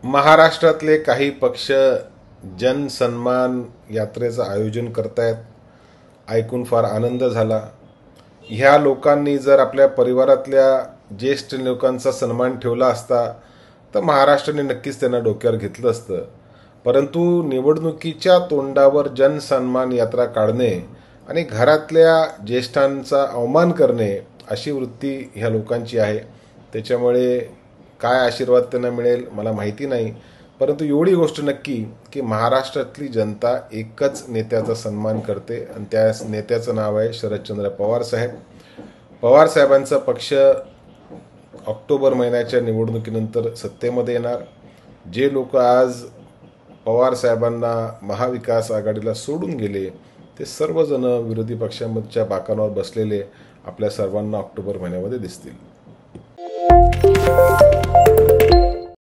महाराष्ट्रातले काही पक्ष जनसन्मान यात्रेचं आयोजन करतायत. ऐकून फार आनंद झाला. ह्या लोकांनी जर आपल्या परिवारातल्या ज्येष्ठ लोकांचा सन्मान ठेवला असता तर महाराष्ट्राने नक्कीच त्यांना डोक्यावर घेतलं असतं. परंतु निवडणुकीच्या तोंडावर जनसन्मान यात्रा काढणे आणि घरातल्या ज्येष्ठांचा अवमान करणे अशी वृत्ती ह्या लोकांची आहे. त्याच्यामुळे काय आशीर्वाद त्यांना मिळेल मला माहिती नाही. परंतु एवढी गोष्ट नक्की की महाराष्ट्रातली जनता एकच नेत्याचा सन्मान करते आणि त्या नेत्याचं नाव आहे शरदचंद्र पवार साहेब. पवार साहेबांचा पक्ष ऑक्टोबर महिन्याच्या निवडणुकीनंतर सत्तेमध्ये येणार. जे लोक आज पवार साहेबांना महाविकास आघाडीला सोडून गेले ते सर्वजण विरोधी पक्षांच्या बाकांवर बसलेले आपल्या सर्वांना ऑक्टोबर महिन्यामध्ये दिसतील.